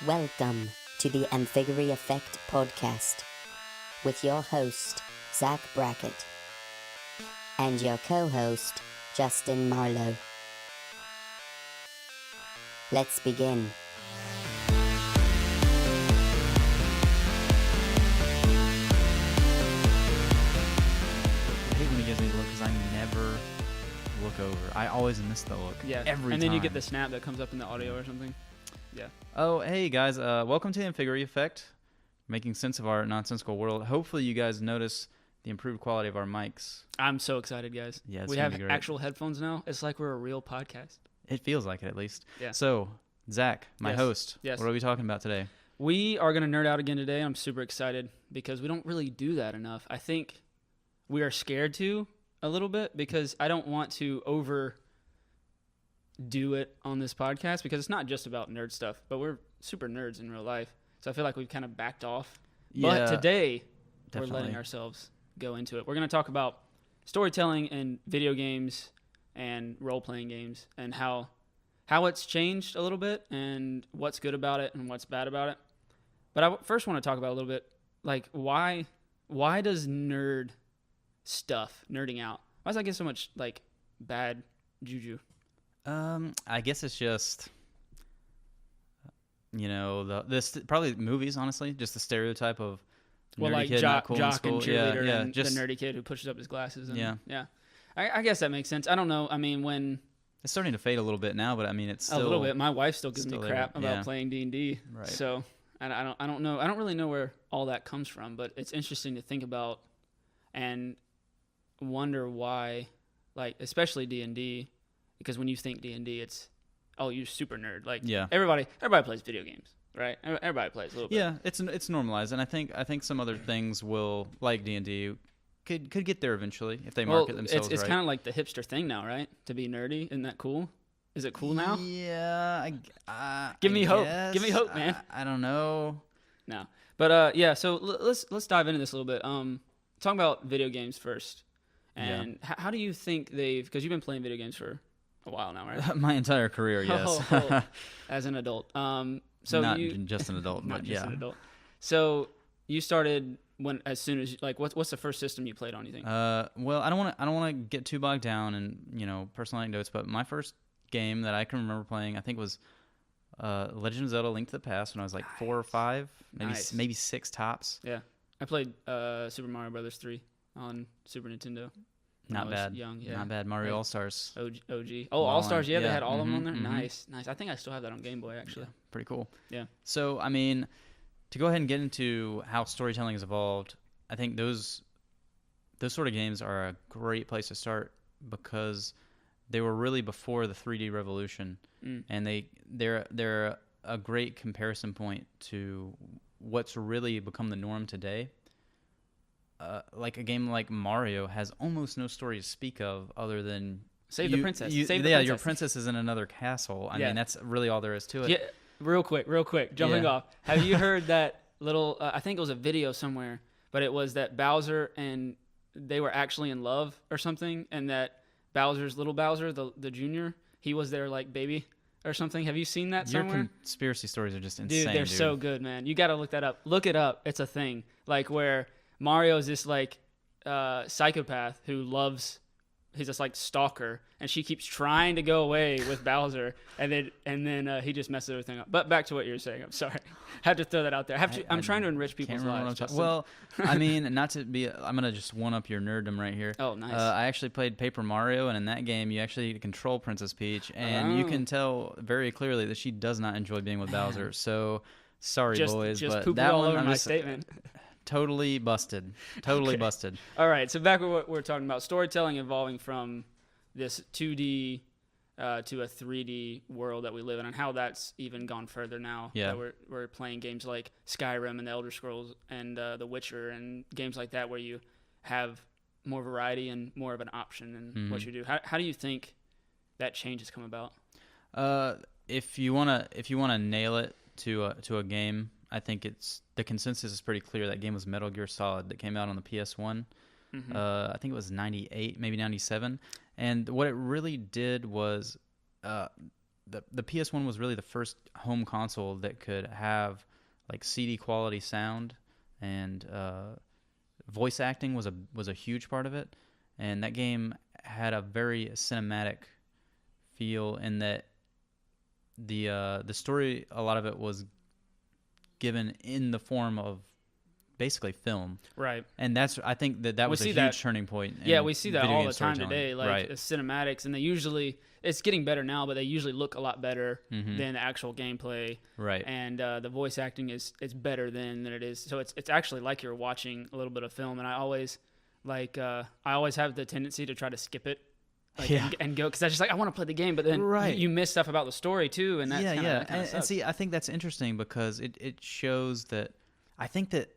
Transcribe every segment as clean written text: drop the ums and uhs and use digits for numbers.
Welcome to the Amphigory Effect podcast with your host, Zach Brackett, and your co-host, Justin Marlowe. Let's begin. I hate when he gives me the look because I never look over. I always miss the look. Yeah, every and then time. you get the snap that comes up in the audio or something. Yeah. Oh, hey guys, welcome to the Amphigory Effect, making sense of our nonsensical world. Hopefully you guys notice the improved quality of our mics. I'm so excited, guys. Yeah, it's we gonna have be great. actual headphones now. It's like we're a real podcast. It feels like it at least. Yeah. So, Zach, my Yes. host, Yes. what are we talking about today? We are going to nerd out again today. I'm super excited because we don't really do that enough. I think we are scared to a little bit because I don't want to overdo it on this podcast because it's not just about nerd stuff, but we're super nerds in real life. So I feel like we've kind of backed off. But today, we're letting ourselves go into it. We're going to talk about storytelling in video games and role-playing games and how it's changed a little bit and what's good about it and what's bad about it. But I first want to talk about a little bit, like, why does nerding out, why does that get so much, like, bad juju? I guess it's just, this probably movies, honestly, just the stereotype of nerdy Well, like kid, not cool in jock school. and cheerleader and just, the nerdy kid who pushes up his glasses. And, Yeah. I guess that makes sense. I don't know. I mean, when it's starting to fade a little bit now, but I mean, it's still a little bit. My wife still gives me still crap there. about Yeah. playing D&D. Right. So I don't know. I don't really know where all that comes from, but it's interesting to think about and wonder why, like, especially D&D, because when you think D&D, it's, oh, you're super nerd. Like, Yeah. everybody plays video games, right? Everybody plays a little bit. Yeah, it's normalized, and I think some other things will, like D&D, could get there eventually if they market themselves it's right. kind of like the hipster thing now, right? To be nerdy, isn't that cool? Is it cool now? Yeah, Give me hope. guess. Give me hope, man. I don't know. No, but yeah. So let's dive into this a little bit. Talking about video games first, and how do you think because you've been playing video games for a while now, right? My entire career, yes. As an adult. So not you just an adult, not but just yeah. an adult. So you started as soon as what's the first system you played on? You think? Well, I don't want to get too bogged down in personal anecdotes, but my first game that I can remember playing, I think, was Legend of Zelda: Link to the Past when I was like 4 or 5, maybe 6 tops. Yeah, I played Super Mario Brothers 3 on Super Nintendo. Not bad. Young, yeah. Not bad. Mario Like, All Stars. OG. Oh, All Stars. Yeah, they had all of them on there. mhm. Nice. I think I still have that on Game Boy actually. Yeah, pretty cool. Yeah. So, I mean, to go ahead and get into how storytelling has evolved, I think those sort of games are a great place to start because they were really before the 3D revolution, and they're a great comparison point to what's really become the norm today. Like a game like Mario has almost no story to speak of other than Save the princess. Save the yeah, princess. your princess is in another castle. I Yeah. mean, that's really all there is to it. Yeah. Real quick, jumping Yeah. off. Have you heard that little? I think it was a video somewhere, but it was that Bowser and they were actually in love or something, and that little Bowser, the junior, he was their like baby or something. Have you seen that Your somewhere? conspiracy stories are just insane, Dude, they're so good, man. You got to look that up. Look it up. It's a thing. Like where Mario is this like psychopath who loves. He's just like stalker, and she keeps trying to go away with Bowser, and then he just messes everything up. But back to what you were saying. I'm sorry, had to throw that out there. I'm trying to enrich people's lives. Well, I mean, not to be. I'm gonna just one up your nerddom right here. Oh, nice. I actually played Paper Mario, and in that game, you actually control Princess Peach, and you can tell very clearly that she does not enjoy being with Bowser. So, sorry, boys, just but poop that all one over I'm my just statement. totally busted. Totally Okay. busted. All right, so back to what we're talking about: storytelling evolving from this 2D to a 3D world that we live in, and how that's even gone further now. Yeah. That we're playing games like Skyrim and the Elder Scrolls and The Witcher and games like that where you have more variety and more of an option in what you do. How do you think that change has come about? If you wanna nail it to a game, I think the consensus is pretty clear. That game was Metal Gear Solid that came out on the PS1. I think it was 98, maybe 97. And what it really did was the PS1 was really the first home console that could have like CD quality sound, and voice acting was a huge part of it. And that game had a very cinematic feel in that the story, a lot of it was given in the form of basically film. Right. And I think that was a huge turning point. Yeah, we see that video all game the time storytelling. today, like Right. the cinematics, and it's getting better now, but they usually look a lot better Mhm. than the actual gameplay. Right. And the voice acting is better than it is. So it's actually like you're watching a little bit of film. And I always have the tendency to try to skip it. Like, Yeah. and go, because I just like, I want to play the game, but then Right. you miss stuff about the story too, and that's yeah. kinda And sucks. see, I think that's interesting because it shows that I think that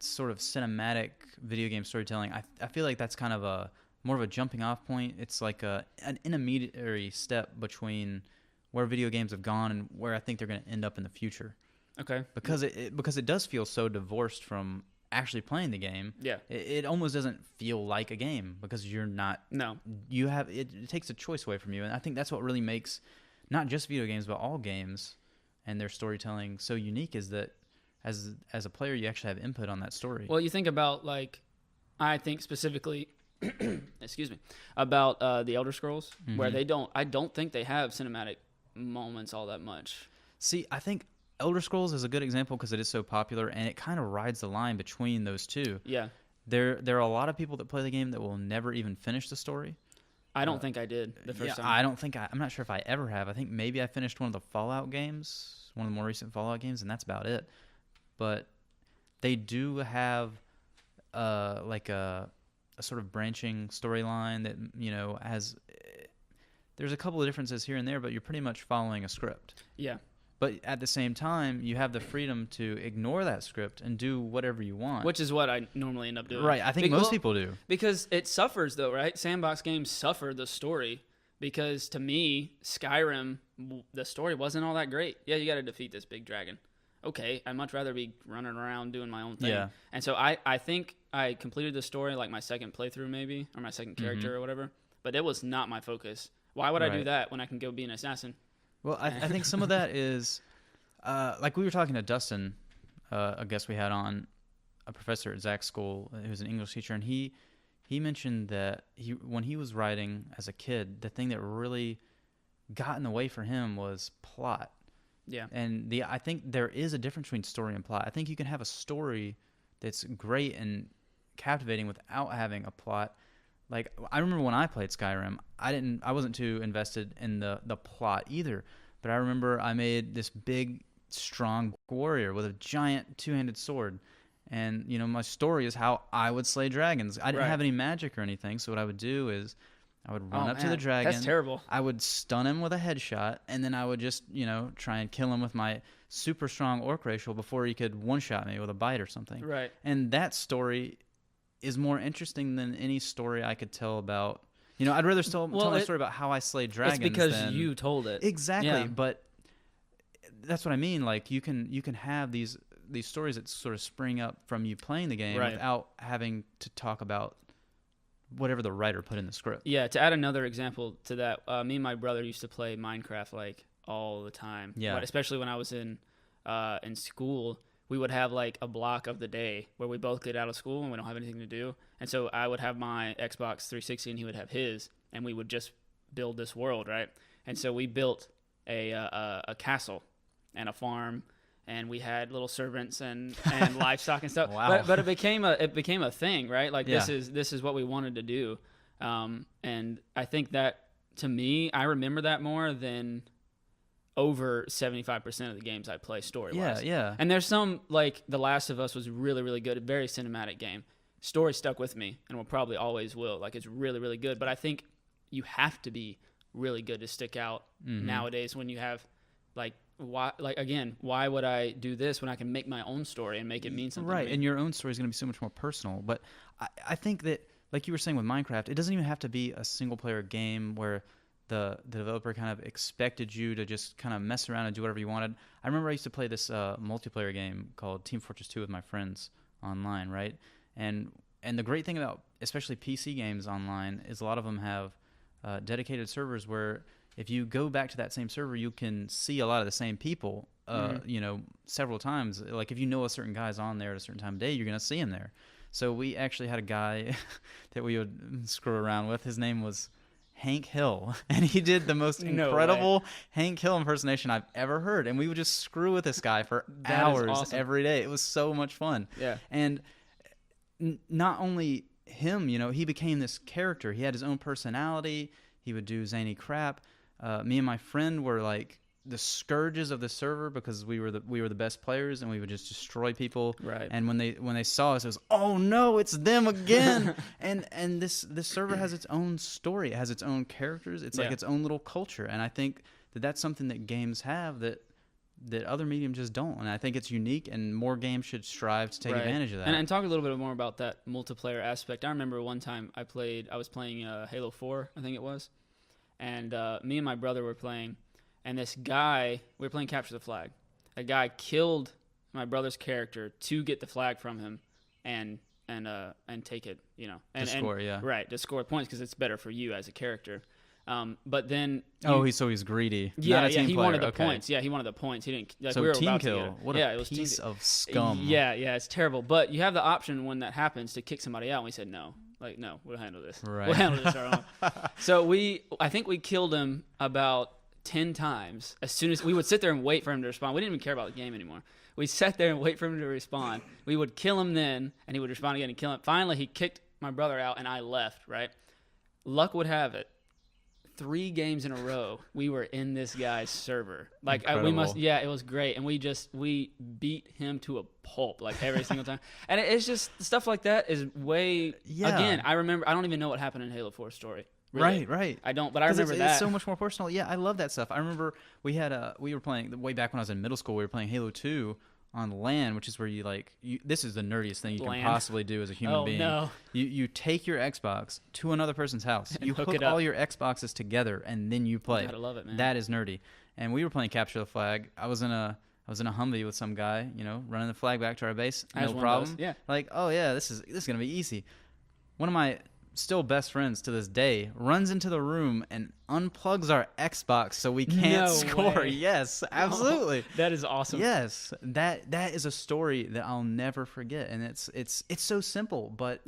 sort of cinematic video game storytelling, I feel like that's kind of more of a jumping off point. It's like an intermediary step between where video games have gone and where I think they're going to end up in the future. Okay. Because it does feel so divorced from actually playing the game. Yeah. It almost doesn't feel like a game because you're not. No. You have it takes a choice away from you, and I think that's what really makes not just video games but all games and their storytelling so unique, is that as a player you actually have input on that story. Well, you think about, like, I think specifically, excuse me, about the Elder Scrolls, where I don't think they have cinematic moments all that much. See, I think Elder Scrolls is a good example because it is so popular and it kind of rides the line between those two. Yeah. There are a lot of people that play the game that will never even finish the story. I don't think I did the first time. I don't think I'm not sure if I ever have. I think maybe I finished one of the Fallout games, one of the more recent Fallout games, and that's about it. But they do have like a sort of branching storyline that, you know, has there's a couple of differences here and there, but you're pretty much following a script. Yeah. But at the same time, you have the freedom to ignore that script and do whatever you want. Which is what I normally end up doing. Right, I think most people do. Because it suffers, though, right? Sandbox games suffer the story. Because to me, Skyrim, the story wasn't all that great. Yeah, you got to defeat this big dragon. Okay, I'd much rather be running around doing my own thing. Yeah. And so I think I completed the story like my second playthrough maybe, or my second character or whatever. But it was not my focus. Why would I do Right. that when I can go be an assassin? Well, I think some of that is, like we were talking to Dustin, a guest we had on, a professor at Zach's school who's an English teacher, and he mentioned that when he was writing as a kid, the thing that really got in the way for him was plot. Yeah. And I think there is a difference between story and plot. I think you can have a story that's great and captivating without having a plot. Like, I remember when I played Skyrim, I wasn't too invested in the plot either. But I remember I made this big, strong warrior with a giant two-handed sword. And, you know, my story is how I would slay dragons. I didn't have any magic or anything, so what I would do is I would run up to the dragon. That's terrible. I would stun him with a headshot, and then I would just, you know, try and kill him with my super strong orc racial before he could one-shot me with a bite or something. Right. And that story is more interesting than any story I could tell about. You know, I'd rather tell a story about how I slayed dragons. It's because than, you told it. Exactly, Yeah. but that's what I mean. Like, you can have these stories that sort of spring up from you playing the game without having to talk about whatever the writer put in the script. Yeah, to add another example to that, me and my brother used to play Minecraft like all the time. Yeah. But especially when I was in school, we would have like a block of the day where we both get out of school and we don't have anything to do. And so I would have my Xbox 360 and he would have his, and we would just build this world, right? And so we built a castle and a farm, and we had little servants and livestock and stuff. Wow. But it became a thing, right? Like Yeah. this is what we wanted to do. And I think that, to me, I remember that more than over 75% of the games I play story-wise. Yeah. And there's some, like The Last of Us was really, really good, a very cinematic game. Story stuck with me and will probably always will. Like, it's really, really good. But I think you have to be really good to stick out nowadays when you have, like, why would I do this when I can make my own story and make it mean something? Right, to me? and your own story is going to be so much more personal. But I think that, like you were saying with Minecraft, it doesn't even have to be a single-player game where the developer kind of expected you to just kind of mess around and do whatever you wanted. I remember I used to play this multiplayer game called Team Fortress 2 with my friends online, right? And the great thing about especially PC games online is a lot of them have dedicated servers where, if you go back to that same server, you can see a lot of the same people, you know, several times. Like if you know a certain guy's on there at a certain time of day, you're going to see him there. So we actually had a guy that we would screw around with. His name was Hank Hill, and he did the most incredible Hank Hill impersonation I've ever heard. And we would just screw with this guy for hours every day. It was so much fun. Yeah. And not only him, you know, he became this character. He had his own personality. He would do zany crap. Me and my friend were like the scourges of the server because we were the best players, and we would just destroy people. Right. And when they saw us, it was, oh no, it's them again. and this server has its own story. It has its own characters. It's like its own little culture. And I think that's something that games have that other mediums just don't. And I think it's unique, and more games should strive to take advantage of that. And talk a little bit more about that multiplayer aspect. I remember one time I was playing Halo 4, I think it was, and me and my brother were playing, and this guy, we were playing Capture the Flag. A guy killed my brother's character to get the flag from him and take it, you know. And score, yeah. Right, to score points because it's better for you as a character. But then he's greedy. Yeah, Not a team he player. wanted the Okay. points. Yeah, he wanted the points. He didn't. Like, So we were team about kill. To get it. What yeah, a it was piece team of scum. Yeah, it's terrible. But you have the option when that happens to kick somebody out. And we said no. Like, no, we'll handle this. Right. We'll handle this our own. So I think we killed him about 10 times. As soon as we would sit there and wait for him to respond. We didn't even care about the game anymore. We sat there and wait for him to respond. We would kill him then, and he would respond again and kill him. Finally, he kicked my brother out, and I left, right? Luck would have it, 3 games in a row, we were in this guy's server. Like, it was great. And we beat him to a pulp, like, every single time. And it's just, stuff like that is again, I don't even know what happened in Halo 4 story. Really. Right. I don't, but I remember that. It's so much more personal. Yeah, I love that stuff. I remember we were playing, way back when I was in middle school, we were playing Halo 2 on LAN, which is where this is the nerdiest thing you can possibly do as a human being. No. You take your Xbox to another person's house. You hook all your Xboxes together, and then you play. I love it, man. That is nerdy. And we were playing Capture the Flag. I was in a Humvee with some guy, you know, running the flag back to our base. No problem. Yeah. Like, oh yeah, this is gonna be easy. One of my still best friends to this day runs into the room and unplugs our Xbox so we can't score. Way. Yes, absolutely. Oh, that is awesome. Yes, that is a story that I'll never forget, and it's so simple, but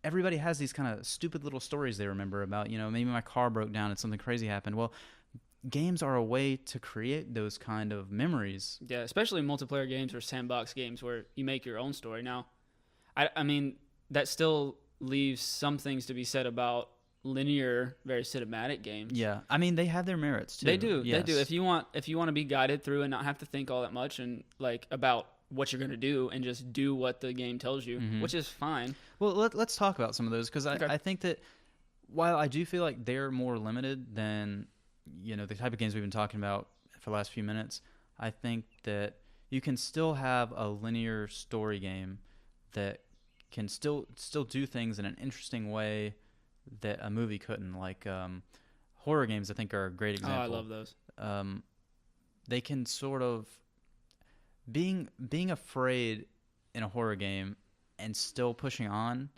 everybody has these kind of stupid little stories they remember about. You know, maybe my car broke down and something crazy happened. Well, games are a way to create those kind of memories. Yeah, especially multiplayer games or sandbox games where you make your own story. Now, I mean, that still leaves some things to be said about linear, very cinematic games. Yeah, I mean, they have their merits too. They do. Yes. They do. If you want to be guided through and not have to think all that much and like about what you're going to do and just do what the game tells you, which is fine. Well, let's talk about some of those because I think that while I do feel like they're more limited than, you know, the type of games we've been talking about for the last few minutes, I think that you can still have a linear story game that can still do things in an interesting way that a movie couldn't. Like horror games, I think, are a great example. Oh, I love those. They can sort of being afraid in a horror game and still pushing on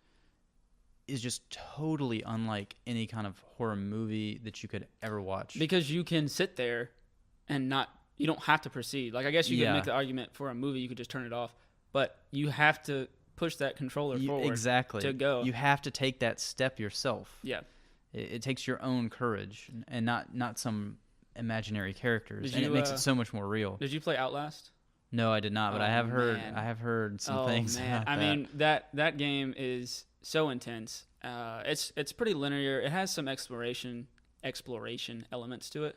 is just totally unlike any kind of horror movie that you could ever watch. Because you can sit there and you don't have to proceed. Like, I guess you could make the argument for a movie, you could just turn it off, but you have to push that controller forward to go. You have to take that step yourself. Yeah. It takes your own courage and not some imaginary characters, and it makes it so much more real. Did you play Outlast? No, I did not, but I have heard some things about that. I mean, that game is so intense. It's pretty linear. It has some exploration elements to it.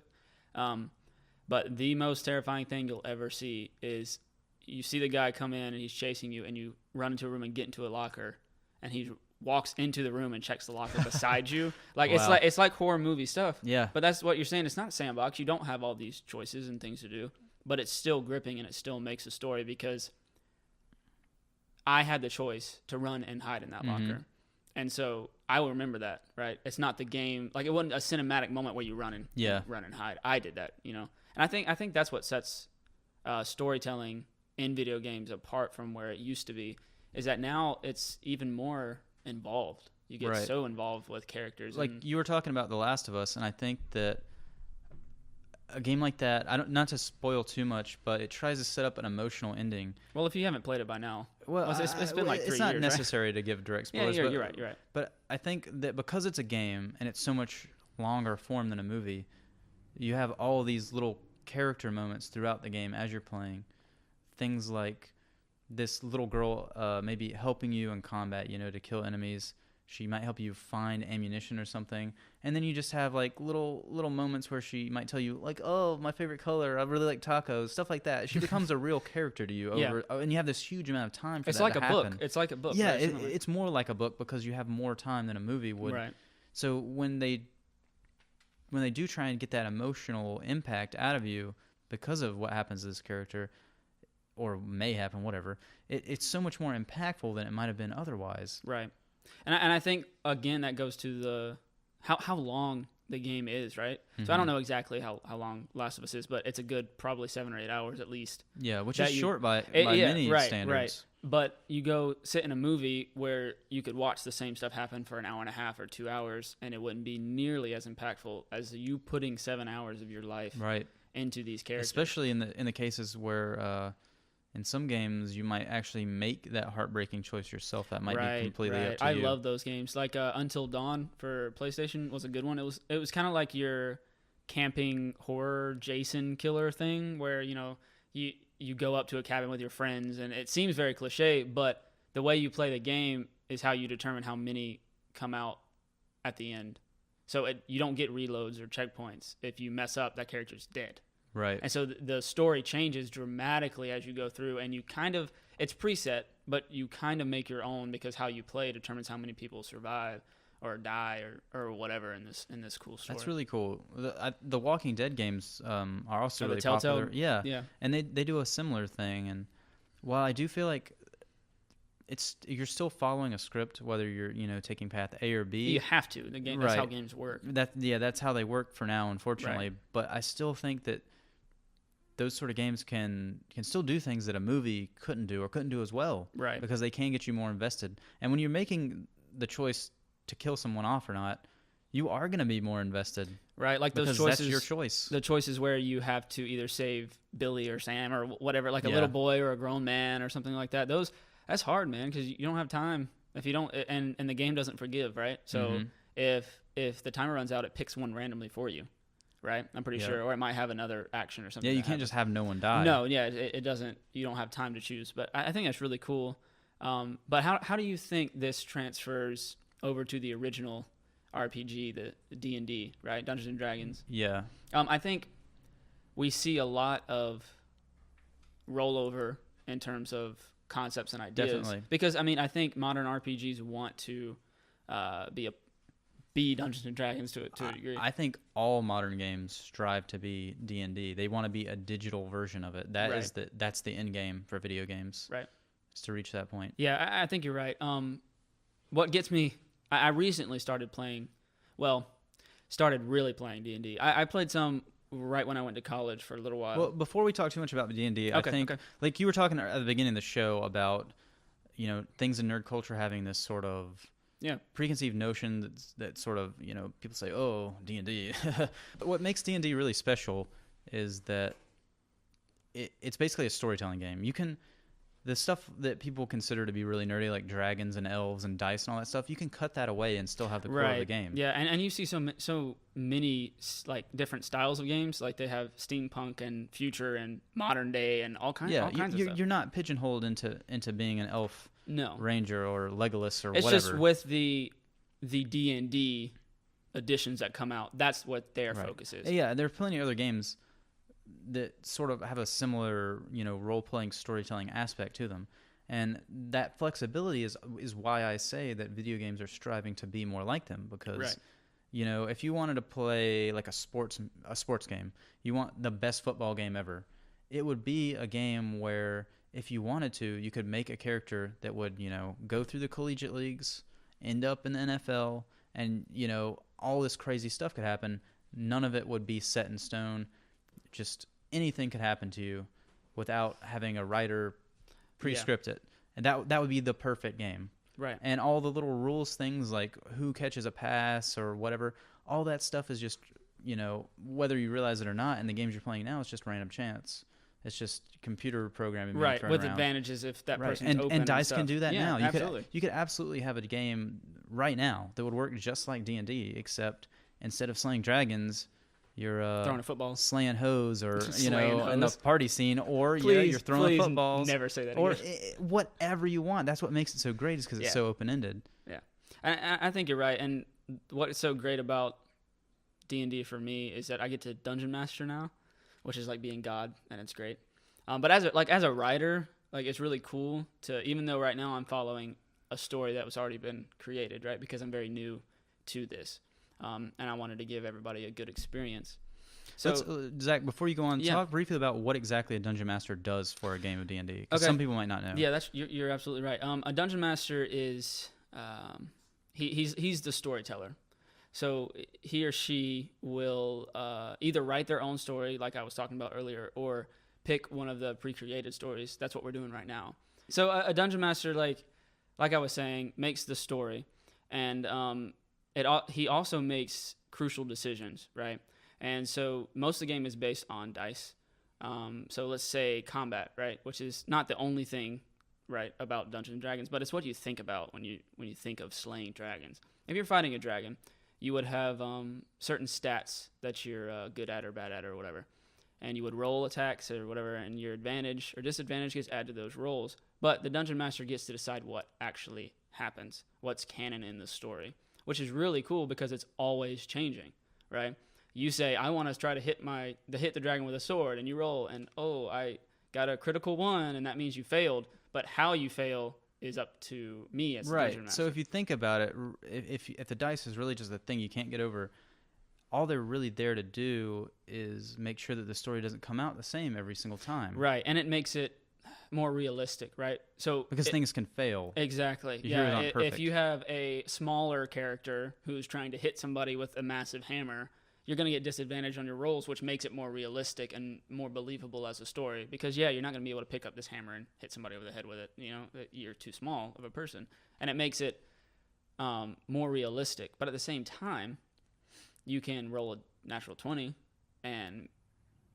But the most terrifying thing you'll ever see is you see the guy come in and he's chasing you, and you run into a room and get into a locker, and he walks into the room and checks the locker beside you. Like, wow. it's like horror movie stuff. Yeah. But that's what you're saying. It's not a sandbox. You don't have all these choices and things to do, but it's still gripping and it still makes a story because I had the choice to run and hide in that locker. And so I will remember that, right? It's not the game. Like, it wasn't a cinematic moment where you run and hide. I did that, you know? And I think that's what sets storytelling in video games apart from where it used to be, is that now it's even more involved. You get so involved with characters. Like, you were talking about The Last of Us, and I think that a game like that, not to spoil too much, but it tries to set up an emotional ending. Well, if you haven't played it by now, Well, it's been like 3 years. It's not right? necessary to give direct Yeah, spoilers. you're right. You're right. But I think that because it's a game and it's so much longer form than a movie, you have all these little character moments throughout the game as you're playing. Things like this little girl maybe helping you in combat, to kill enemies. She might help you find ammunition or something. And then you just have like little moments where she might tell you like, oh, my favorite color, I really like tacos, stuff like that. She becomes a real character to you and you have this huge amount of time for It's that like to a happen. book. It's like a book. Yeah, right? it's more like a book because you have more time than a movie would. Right. So when they do try and get that emotional impact out of you because of what happens to this character, or may happen, whatever, it's so much more impactful than it might have been otherwise. Right. And I think, again, that goes to the how long the game is, right? Mm-hmm. So I don't know exactly how long Last of Us is, but it's a good probably 7 or 8 hours at least. Yeah, which that is you- short by Yeah, many right, standards. Right. But you go sit in a movie where you could watch the same stuff happen for an hour and a half or 2 hours, and it wouldn't be nearly as impactful as you putting 7 hours of your life Right. into these characters. Especially in the cases where in some games you might actually make that heartbreaking choice yourself. That might be completely up to I you. love those games. Like Until Dawn for PlayStation was a good one. It was kind of like your camping horror Jason killer thing where you go up to a cabin with your friends, and it seems very cliche, but the way you play the game is how you determine how many come out at the end. So you don't get reloads or checkpoints. If you mess up, that character's dead. Right. And so the story changes dramatically as you go through, and it's preset, but you kind of make your own because how you play determines how many people survive or die or whatever in this cool story. That's really cool. The Walking Dead games are also the really Telltale? popular. Yeah. Yeah. And they do a similar thing. And while I do feel like you're still following a script, whether you're taking path A or B. You have to. The game. That's how games work. That's how they work for now, unfortunately. Right. But I still think that those sort of games can still do things that a movie couldn't do or couldn't do as well. Right. Because they can get you more invested. And when you're making the choice to kill someone off or not, you are going to be more invested. Right. Like those because choices. that's your choice. The choices where you have to either save Billy or Sam or whatever, like a Yeah. little boy or a grown man or something like that. That's hard, man, because you don't have time if you don't, and the game doesn't forgive, right? So if the timer runs out, it picks one randomly for you, right? I'm pretty sure, or it might have another action or something. Yeah, you can't just have no one die. No, yeah, it doesn't. You don't have time to choose, but I think that's really cool. But how do you think this transfers over to the original RPG, the D&D, right? Dungeons and Dragons. Yeah. I think we see a lot of rollover in terms of concepts and ideas. Definitely. Because I think modern RPGs want to be Dungeons and Dragons to a degree. I think all modern games strive to be D&D. They want to be a digital version of it. That's the end game for video games. Right. Is to reach that point. Yeah, I think you're right. What gets me, I recently started really playing D&D. I played some right when I went to college for a little while. Well, before we talk too much about D&D, I think like you were talking at the beginning of the show about things in nerd culture having this sort of preconceived notion that sort of people say, oh, D&D. But what makes D&D really special is that it's basically a storytelling game. The stuff that people consider to be really nerdy, like dragons and elves and dice and all that stuff, you can cut that away and still have the core of the game. Yeah, and you see so many like different styles of games. Like they have steampunk and future and modern day and all kinds of stuff. You're not pigeonholed into being an elf, ranger or Legolas or whatever. It's just with the D&D editions that come out, that's what their focus is. Yeah, there are plenty of other games that sort of have a similar, role-playing storytelling aspect to them. And that flexibility is why I say that video games are striving to be more like them, because if you wanted to play like a sports game, you want the best football game ever, it would be a game where if you wanted to, you could make a character that would, go through the collegiate leagues, end up in the NFL, and, all this crazy stuff could happen. None of it would be set in stone. Just anything could happen to you without having a writer pre-script it. And that would be the perfect game. Right. And all the little rules things like who catches a pass or whatever, all that stuff is just, whether you realize it or not, in the games you're playing now, it's just random chance. It's just computer programming being Right, thrown with around. advantages if that Right. person's open And DICE stuff. can do that Yeah, now. absolutely. You could absolutely have a game right now that would work just like D&D, except instead of slaying dragons, you're Throwing a football. slaying hoes, or Slaying in the hoes. party scene, or Please, you're throwing please footballs, never say that or again. whatever you want. That's what makes it so great, is because it's Yeah. so open-ended. Yeah, I think you're right. And what's so great about D&D for me is that I get to dungeon master now, which is like being God, and it's great. But as a writer, like, it's really cool to, even though right now I'm following a story that was already been created, right? Because I'm very new to this, and I wanted to give everybody a good experience. So Zach, before you go on, Yeah. talk briefly about what exactly a dungeon master does for a game of D&D, because Okay. some people might not know. yeah, you're absolutely right. A dungeon master is he's the storyteller. So he or she will either write their own story, like I was talking about earlier, or pick one of the pre-created stories. That's what we're doing right now. So a dungeon master, like I was saying, makes the story, and he also makes crucial decisions, right? And so most of the game is based on dice. So let's say combat, right, which is not the only thing, right, about Dungeons and Dragons, but it's what you think about when you think of slaying dragons. If you're fighting a dragon, you would have certain stats that you're good at or bad at or whatever, and you would roll attacks or whatever, and your advantage or disadvantage gets added to those rolls. But the dungeon master gets to decide what actually happens, what's canon in the story, which is really cool because it's always changing, right? You say, I want to try to hit the dragon with a sword, and you roll, and I got a critical 1, and that means you failed. But how you fail is up to me as the dungeon Right. master. So if you think about it, if the dice is really just the thing you can't get over, all they're really there to do is make sure that the story doesn't come out the same every single time. Right, and it makes it more realistic, right? So Because things can fail. Exactly. You hear it on If perfect. you have a smaller character who's trying to hit somebody with a massive hammer, you're going to get disadvantage on your rolls, which makes it more realistic and more believable as a story. Because, you're not going to be able to pick up this hammer and hit somebody over the head with it. You're too small of a person. And it makes it more realistic. But at the same time, you can roll a natural 20 and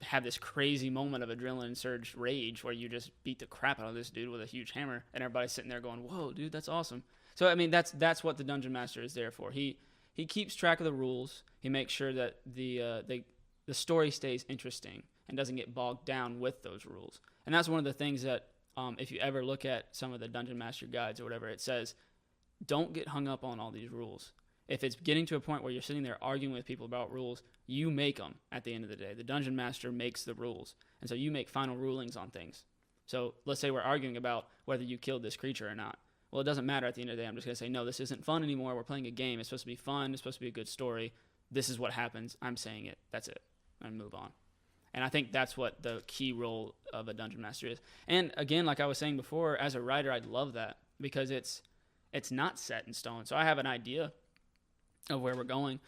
have this crazy moment of adrenaline surge rage where you just beat the crap out of this dude with a huge hammer, and everybody's sitting there going, whoa, dude, that's awesome. So, I mean, that's what the Dungeon Master is there for. He keeps track of the rules. He makes sure that the story stays interesting and doesn't get bogged down with those rules. And that's one of the things that, if you ever look at some of the Dungeon Master guides or whatever, it says, don't get hung up on all these rules. If it's getting to a point where you're sitting there arguing with people about rules, you make them at the end of the day. The Dungeon Master makes the rules. And so you make final rulings on things. So let's say we're arguing about whether you killed this creature or not. Well, it doesn't matter at the end of the day. I'm just going to say, no, this isn't fun anymore. We're playing a game. It's supposed to be fun. It's supposed to be a good story. This is what happens. I'm saying it. That's it. And move on. And I think that's what the key role of a Dungeon Master is. And again, like I was saying before, as a writer, I'd love that because it's not set in stone. So I have an idea of where we're going.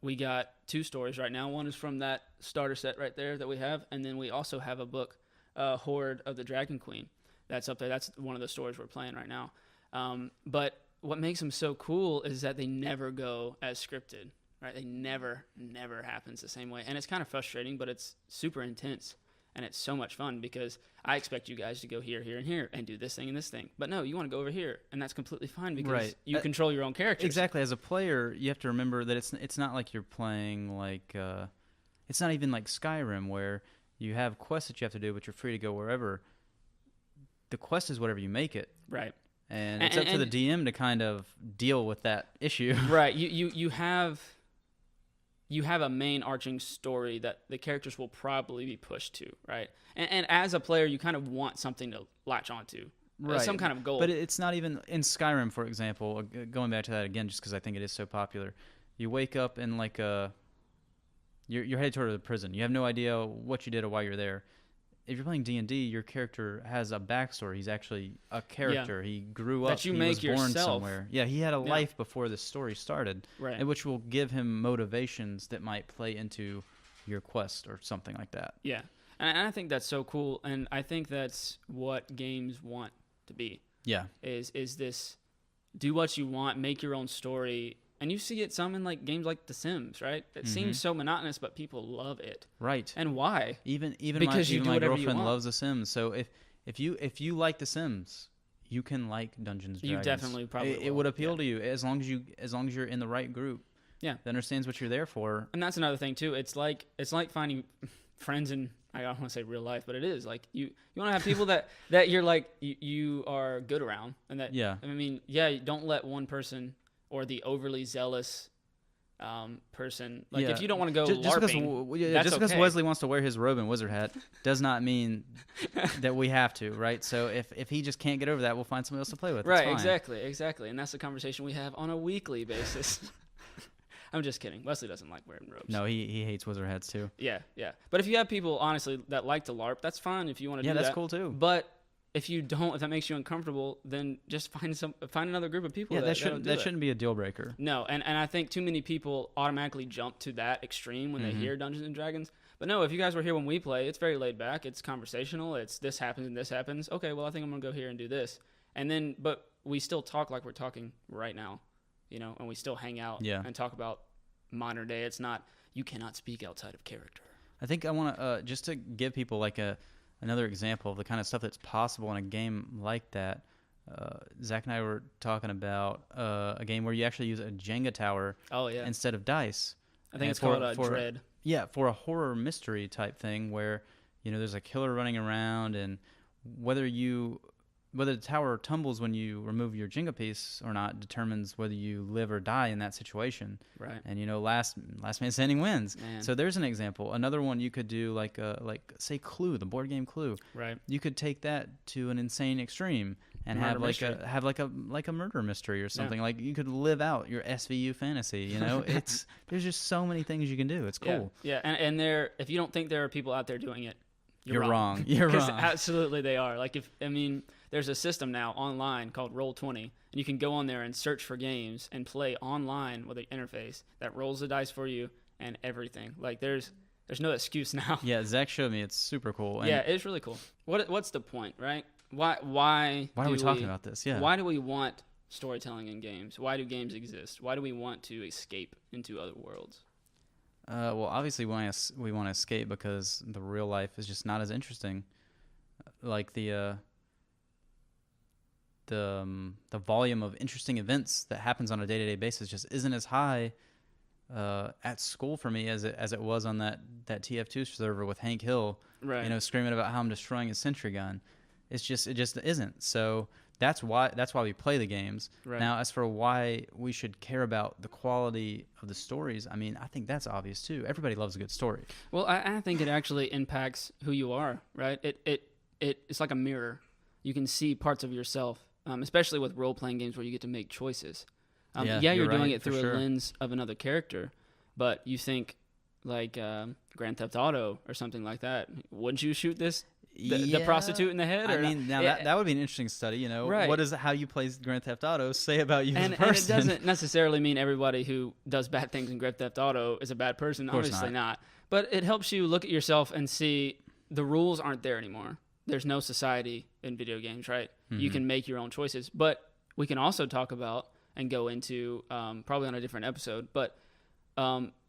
We got 2 stories right now. One is from that starter set right there that we have. And then we also have a book, Horde of the Dragon Queen. That's up there. That's one of the stories we're playing right now. But what makes them so cool is that they never go as scripted, right? They never happens the same way. And it's kind of frustrating, but it's super intense. And it's so much fun because I expect you guys to go here, here, and here and do this thing and this thing. But no, you want to go over here. And that's completely fine because Right. you control your own characters. Exactly. As a player, you have to remember that it's not like you're playing it's not even like Skyrim where you have quests that you have to do, but you're free to go wherever. The quest is whatever you make it. Right. And it's up to the DM to kind of deal with that issue. Right. You have a main arching story that the characters will probably be pushed to, right? And as a player, you kind of want something to latch onto. Right. Some kind of goal. But it's not even in Skyrim, for example, going back to that again, just because I think it is so popular. You wake up in you're headed toward a prison. You have no idea what you did or why you're there. If you're playing D&D, your character has a backstory. He's actually a character. Yeah. He grew up. That you he make was born yourself. somewhere. Yeah, he had a life before the story started, right? Which will give him motivations that might play into your quest or something like that. Yeah, and I think that's so cool, and I think that's what games want to be. Yeah, is this do what you want, make your own story, and you see it some in like games like The Sims, right? It seems so monotonous, but people love it. Right. And why? Even Because you do my whatever you girlfriend want. loves The Sims. So if you like The Sims, you can like Dungeons and You Dragons. definitely probably it will. would appeal to you as long as you're in the right group. Yeah. That understands what you're there for. And that's another thing too. It's like finding friends in, I don't want to say real life, but it is like you want to have people that you're like you are good around, and that Yeah. I mean, yeah, don't let one person or the overly zealous person, like if you don't want to go LARPing, that's just because okay. Wesley wants to wear his robe and wizard hat does not mean that we have to, right? So if he just can't get over that, we'll find somebody else to play with. It's Right, fine. exactly, and that's the conversation we have on a weekly basis. I'm just kidding. Wesley doesn't like wearing robes. No, he hates wizard hats too. Yeah. But if you have people, honestly, that like to LARP, that's fine if you want to do that. Yeah, that's cool too. But if you don't, if that makes you uncomfortable, then just find another group of people. Yeah, that shouldn't be a deal breaker. No, and I think too many people automatically jump to that extreme when they hear Dungeons and Dragons. But no, if you guys were here when we play, it's very laid back. It's conversational. It's this happens and this happens. Okay, well I think I'm gonna go here and do this, and then but we still talk like we're talking right now, and we still hang out and talk about modern day. It's not, you cannot speak outside of character. I think I want to just to give people like another example of the kind of stuff that's possible in a game like that. Zach and I were talking about a game where you actually use a Jenga tower instead of dice. I think it's called Dread. Yeah, for a horror mystery type thing where there's a killer running around, and whether the tower tumbles when you remove your Jenga piece or not determines whether you live or die in that situation. Right. And last man standing wins. Man. So there's an example. Another one you could do like say Clue, the board game Clue. Right. You could take that to an insane extreme and have like a murder mystery or something. Like you could live out your SVU fantasy. There's just so many things you can do. It's cool. Yeah. And if you don't think there are people out there doing it, you're wrong. You're wrong. Absolutely, they are. Like there's a system now online called Roll20, and you can go on there and search for games and play online with an interface that rolls the dice for you and everything. Like there's no excuse now. Yeah, Zach showed me. It's super cool. And yeah, it's really cool. What's the point, right? Why are we talking about this? Yeah. Why do we want storytelling in games? Why do games exist? Why do we want to escape into other worlds? Well, obviously we want to escape because the real life is just not as interesting. Like the volume of interesting events that happens on a day-to-day basis just isn't as high at school for me as it was on that TF2 server with Hank Hill, right? Screaming about how I'm destroying his sentry gun. It just isn't. So that's why we play the games. Right. Now, as for why we should care about the quality of the stories, I mean, I think that's obvious too. Everybody loves a good story. Well, I think it actually impacts who you are, right? It's like a mirror. You can see parts of yourself, especially with role-playing games where you get to make choices. You're doing it through a lens of another character, but you think like Grand Theft Auto or something like that. Wouldn't you shoot the prostitute in the head? I mean, now that would be an interesting study. Right. What does how you play Grand Theft Auto say about you as a person? And it doesn't necessarily mean everybody who does bad things in Grand Theft Auto is a bad person. Obviously not. But it helps you look at yourself and see the rules aren't there anymore. There's no society in video games, right? Mm-hmm. You can make your own choices. But we can also talk about and go into probably on a different episode, but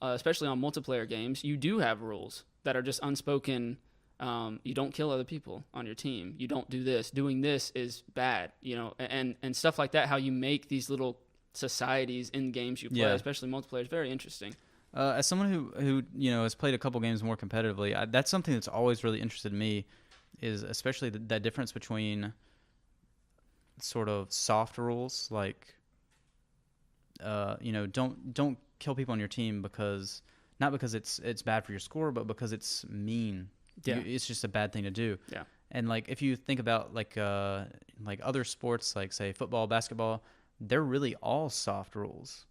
especially on multiplayer games, you do have rules that are just unspoken. You don't kill other people on your team. You don't do this. Doing this is bad, and stuff like that. How you make these little societies in games you play, especially multiplayer, is very interesting. As someone who has played a couple games more competitively, that's something that's always really interested me, is especially that difference between sort of soft rules like don't kill people on your team not because it's bad for your score, but because it's mean. Yeah. It's just a bad thing to do. Yeah. And like if you think about like other sports, like say football, basketball, they're really all soft rules.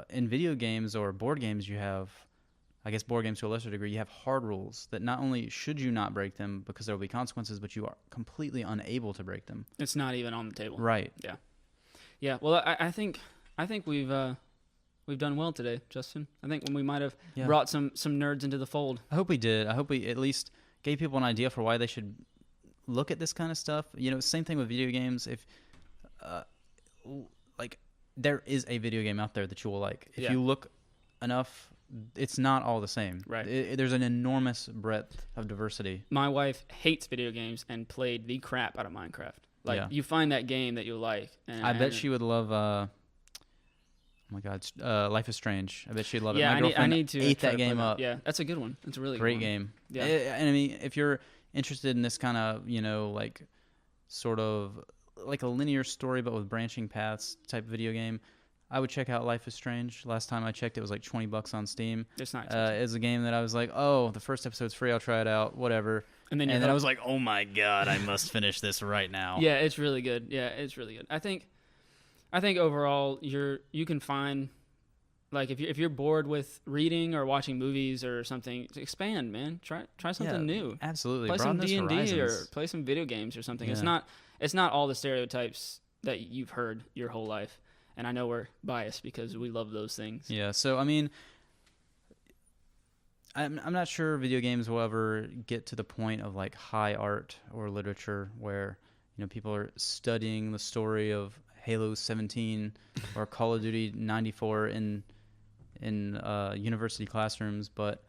In video games or board games, you have, I guess board games to a lesser degree, you have hard rules that not only should you not break them because there will be consequences, but you are completely unable to break them. It's not even on the table. Right. Yeah. Yeah. Well, I think we've done well today, Justin. I think we might have brought some nerds into the fold. I hope we did. I hope we at least gave people an idea for why they should look at this kind of stuff. Same thing with video games. If there is a video game out there that you will like. If Yeah. you look enough, it's not all the same. Right. There's an enormous breadth of diversity. My wife hates video games and played the crap out of Minecraft. Like, Yeah. you find that game that you like. And, I bet she would love. Oh my God, Life is Strange. I bet she'd love it. Yeah, My I girlfriend need to ate try that to play game up. Yeah, that's a good one. It's a really Great good one. game. Yeah. And I mean, if you're interested in this kind of, like, sort of like a linear story but with branching paths type video game, I would check out Life is Strange. Last time I checked, it was like $20 on Steam. It's not expensive. It's a game that I was like, oh, the first episode's free. I'll try it out. Whatever. And then I was like, oh my God, I must finish this right now. Yeah, it's really good. Yeah, it's really good. I think overall you can find, like, if you're bored with reading or watching movies or something, expand, man. Try something new. Absolutely. Play some Broaden those D&D or horizons. play some video games or something. Yeah. It's not all the stereotypes that you've heard your whole life. And I know we're biased because we love those things. Yeah, so I mean, I'm not sure video games will ever get to the point of like high art or literature where people are studying the story of Halo 17 or Call of Duty 94 in university classrooms, but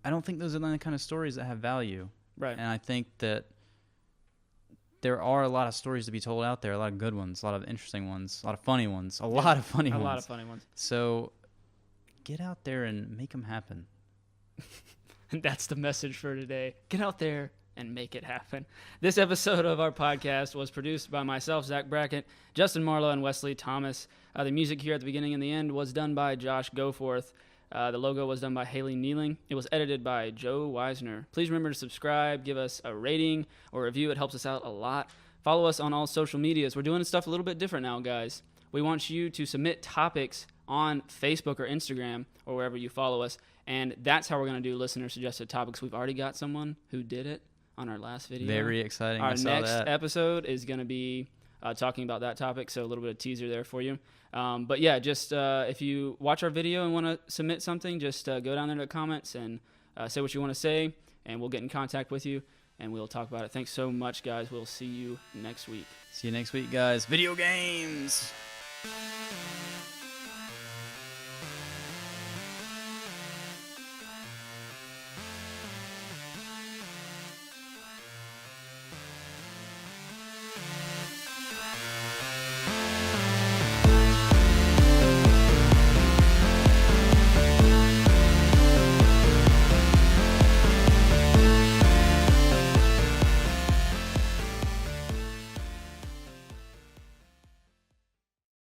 I don't think those are the kind of stories that have value. Right. And I think that there are a lot of stories to be told out there, a lot of good ones, a lot of interesting ones, a lot of funny ones, a lot of funny ones. A lot of funny ones. So get out there and make them happen. And that's the message for today. Get out there and make it happen. This episode of our podcast was produced by myself, Zach Brackett, Justin Marlowe, and Wesley Thomas. The music here at the beginning and the end was done by Josh Goforth. The logo was done by Haley Nealing. It was edited by Joe Weisner. Please remember to subscribe, give us a rating or review. It helps us out a lot. Follow us on all social medias. We're doing stuff a little bit different now, guys. We want you to submit topics on Facebook or Instagram or wherever you follow us, and that's how we're going to do listener-suggested topics. We've already got someone who did it on our last video. Very exciting. Our I saw next that. episode is going to be talking about that topic, so a little bit of teaser there for you. But yeah, just if you watch our video and want to submit something, just go down there to the comments and say what you want to say, and we'll get in contact with you, and we'll talk about it. Thanks so much, guys. We'll see you next week. See you next week, guys. Video games.